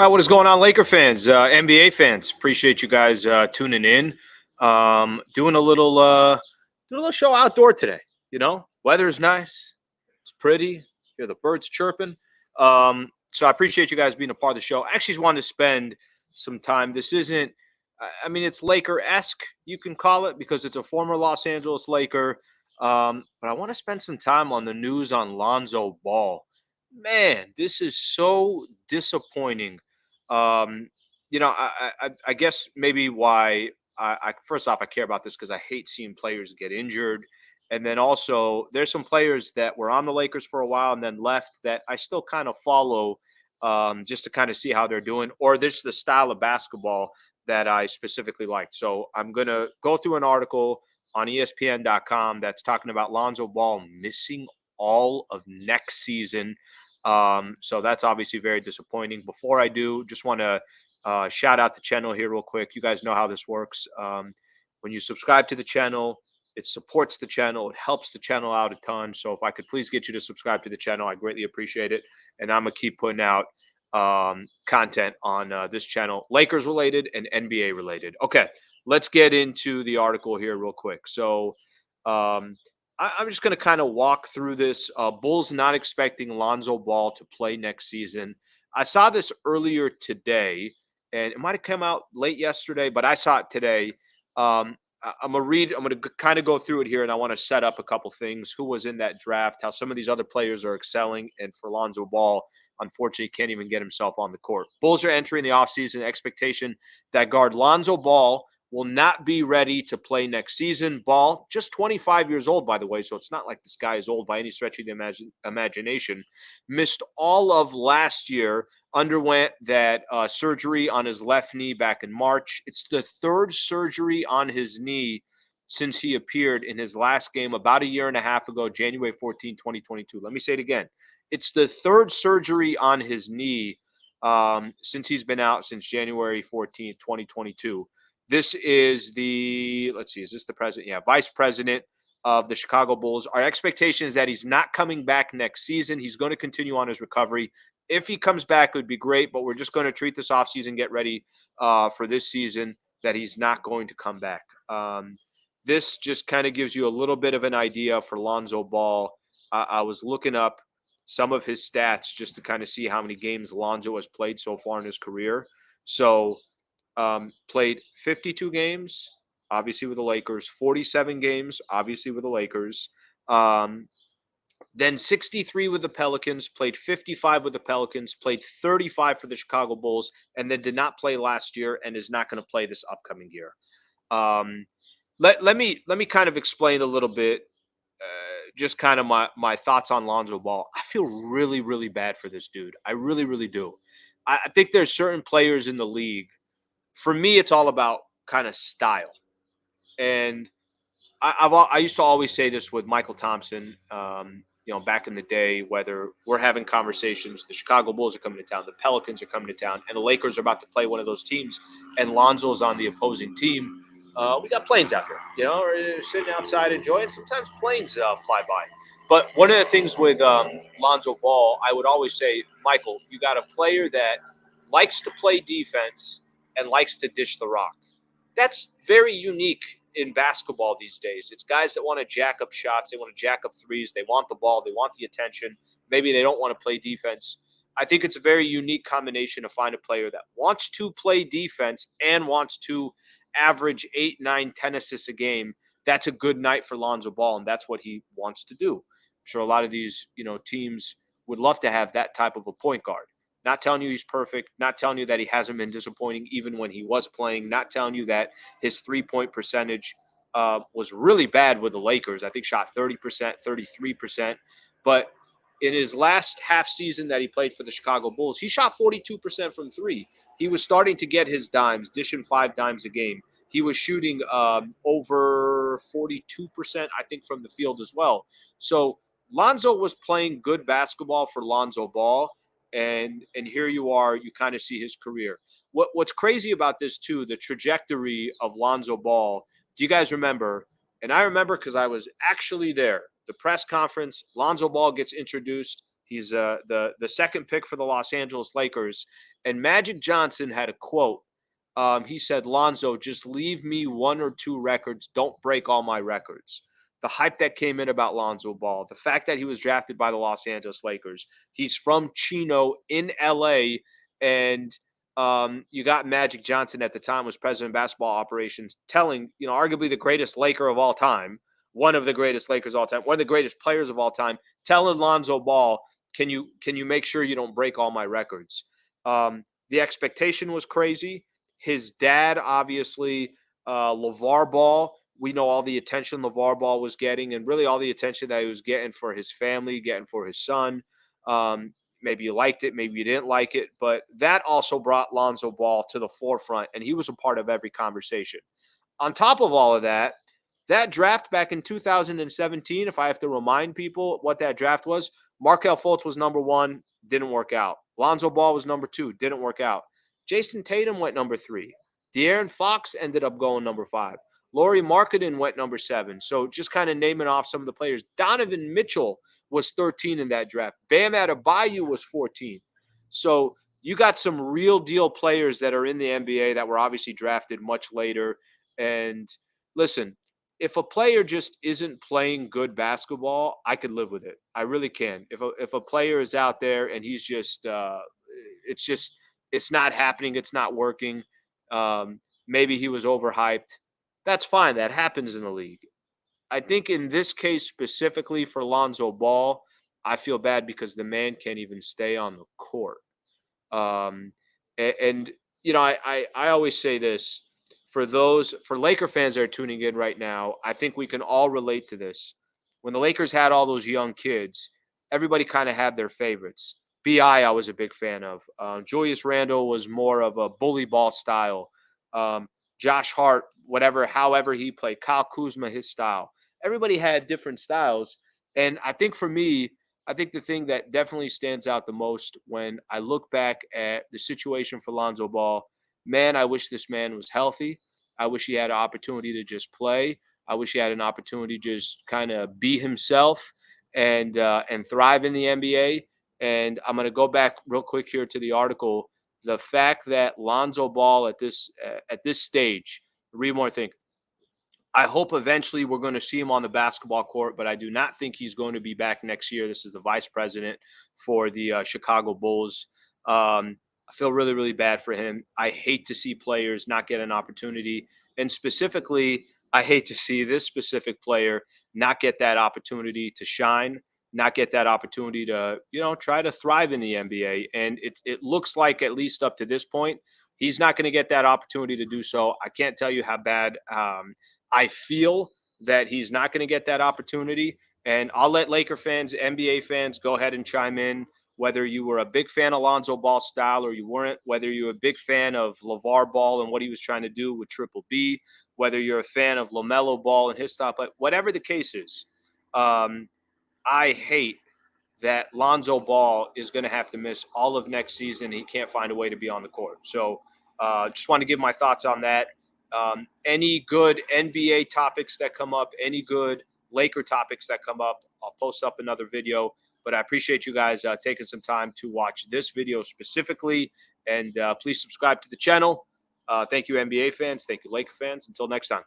All right, what is going on, Laker fans, NBA fans? Appreciate you guys tuning in. Doing a little show outdoor today. Weather's nice, it's pretty. Hear the birds chirping. So I appreciate you guys being a part of the show. I actually just wanted to spend some time. This isn't, I mean, it's Laker-esque, you can call it, because it's a former Los Angeles Laker. But I want to spend some time on the news on Lonzo Ball. Man, this is so disappointing. um, I guess maybe why I first off I care about this because I hate seeing players get injured, and then also there's some players that were on the Lakers for a while and then left that I still kind of follow, just to kind of see how they're doing, or this is the style of basketball that I specifically liked. So I'm gonna go through an article on ESPN.com that's talking about Lonzo Ball missing all of next season. So that's obviously very disappointing. Before I do, just want to shout out the channel here real quick. You guys know how this works. When you subscribe to the channel, it supports the channel. It helps the channel out a ton. So if I could please get you to subscribe to the channel, I greatly appreciate it. And I'm gonna keep putting out content on this channel, Lakers related and NBA related. Okay, let's get into the article here real quick. So um, I'm just going to kind of walk through this. Bulls not expecting Lonzo Ball to play next season. I saw this earlier today, and it might have come out late yesterday, but I saw it today. I'm gonna read. I'm gonna kind of go through it here, and I want to set up a couple things. Who was in that draft? How some of these other players are excelling, and for Lonzo Ball, unfortunately, can't even get himself on the court. Bulls are entering the offseason expectation that guard Lonzo Ball will not be ready to play next season. Ball, just 25 years old, by the way, so it's not like this guy is old by any stretch of the imagination, missed all of last year, underwent that surgery on his left knee back in March. It's the third surgery on his knee since he appeared in his last game about a year and a half ago, January 14, 2022. Let me say it again. It's the third surgery on his knee since he's been out since January 14th, 2022. This is let's see, is this the president? Yeah, vice president of the Chicago Bulls. Our expectation is that he's not coming back next season. He's going to continue on his recovery. If he comes back, it would be great, but we're just going to treat this offseason, get ready for this season, that he's not going to come back. This just kind of gives you a little bit of an idea for Lonzo Ball. I was looking up some of his stats just to kind of see how many games Lonzo has played so far in his career. So played 52 games, obviously with the Lakers, 47 games, obviously with the Lakers. Then 63 with the Pelicans, played 55 with the Pelicans, played 35 for the Chicago Bulls, and then did not play last year and is not going to play this upcoming year. Let me kind of explain a little bit, just kind of my thoughts on Lonzo Ball. I feel really, really bad for this dude. I really, really do. I think there's certain players in the league. For me, it's all about kind of style. And I used to always say this with Michael Thompson, back in the day, whether we're having conversations, the Chicago Bulls are coming to town, the Pelicans are coming to town, and the Lakers are about to play one of those teams, and Lonzo's on the opposing team. We got planes out here, or sitting outside enjoying. Sometimes planes fly by. But one of the things with Lonzo Ball, I would always say, Michael, you got a player that likes to play defense and likes to dish the rock. That's very unique in basketball these days. It's guys that want to jack up shots. They want to jack up threes. They want the ball. They want the attention. Maybe they don't want to play defense. I think it's a very unique combination to find a player that wants to play defense and wants to average 8, 9, 10 assists a game. That's a good night for Lonzo Ball, and that's what he wants to do. I'm sure a lot of these, teams would love to have that type of a point guard. Not telling you he's perfect, not telling you that he hasn't been disappointing even when he was playing, not telling you that his three-point percentage was really bad with the Lakers. I think shot 30%, 33%. But in his last half season that he played for the Chicago Bulls, he shot 42% from three. He was starting to get his dimes, dishing 5 dimes a game. He was shooting over 42%, I think, from the field as well. So Lonzo was playing good basketball for Lonzo Ball. And here you are, you kind of see his career. What's crazy about this too, the trajectory of Lonzo Ball. Do you guys remember? And I remember because I was actually there. The press conference, Lonzo Ball gets introduced. He's the second pick for the Los Angeles Lakers. And Magic Johnson had a quote. He said, "Lonzo, just leave me one or two records. Don't break all my records." The hype that came in about Lonzo Ball, the fact that he was drafted by the Los Angeles Lakers. He's from Chino in LA, and you got Magic Johnson at the time was president of basketball operations, telling arguably the greatest Laker of all time, one of the greatest Lakers of all time, one of the greatest players of all time, telling Lonzo Ball, can you make sure you don't break all my records? The expectation was crazy. His dad, obviously, LeVar Ball. We know all the attention LeVar Ball was getting, and really all the attention that he was getting for his family, getting for his son. Maybe you liked it, maybe you didn't like it, but that also brought Lonzo Ball to the forefront, and he was a part of every conversation. On top of all of that, that draft back in 2017, if I have to remind people what that draft was, Markelle Fultz was number one, didn't work out. Lonzo Ball was number two, didn't work out. Jason Tatum went number three. De'Aaron Fox ended up going number five. Lauri Markkanen went number seven. So just kind of naming off some of the players. Donovan Mitchell was 13 in that draft. Bam Adebayo was 14. So you got some real deal players that are in the NBA that were obviously drafted much later. And listen, if a player just isn't playing good basketball, I could live with it. I really can. If a player is out there and he's just it's not happening, it's not working. Maybe he was overhyped. That's fine. That happens in the league. I think in this case specifically for Lonzo Ball, I feel bad because the man can't even stay on the court. Um, and I always say this for Laker fans that are tuning in right now. I think we can all relate to this. When the Lakers had all those young kids, everybody kind of had their favorites. I was a big fan of. Julius Randle was more of a bully ball style. Um, Josh Hart, however he played. Kyle Kuzma, his style. Everybody had different styles, and I think for me, I think the thing that definitely stands out the most when I look back at the situation for Lonzo Ball, man, I wish this man was healthy. I wish he had an opportunity to just play. I wish he had an opportunity to just kind of be himself and thrive in the NBA. And I'm going to go back real quick here to the article. The fact that Lonzo Ball at this stage, read more thing. I hope eventually we're going to see him on the basketball court, but I do not think he's going to be back next year. This is the vice president for the Chicago Bulls. I feel really, really bad for him. I hate to see players not get an opportunity. And specifically, I hate to see this specific player not get that opportunity to shine, not get that opportunity to, try to thrive in the NBA. And it looks like, at least up to this point, he's not going to get that opportunity to do so. I can't tell you how bad I feel that he's not going to get that opportunity. And I'll let Laker fans, NBA fans go ahead and chime in, whether you were a big fan of Lonzo Ball style or you weren't, whether you're a big fan of LeVar Ball and what he was trying to do with Triple B, whether you're a fan of LaMelo Ball and his style, but whatever the case is, I hate that Lonzo Ball is going to have to miss all of next season. He can't find a way to be on the court. So just want to give my thoughts on that. Any good NBA topics that come up, any good Laker topics that come up, I'll post up another video. But I appreciate you guys taking some time to watch this video specifically. And please subscribe to the channel. Thank you, NBA fans. Thank you, Laker fans. Until next time.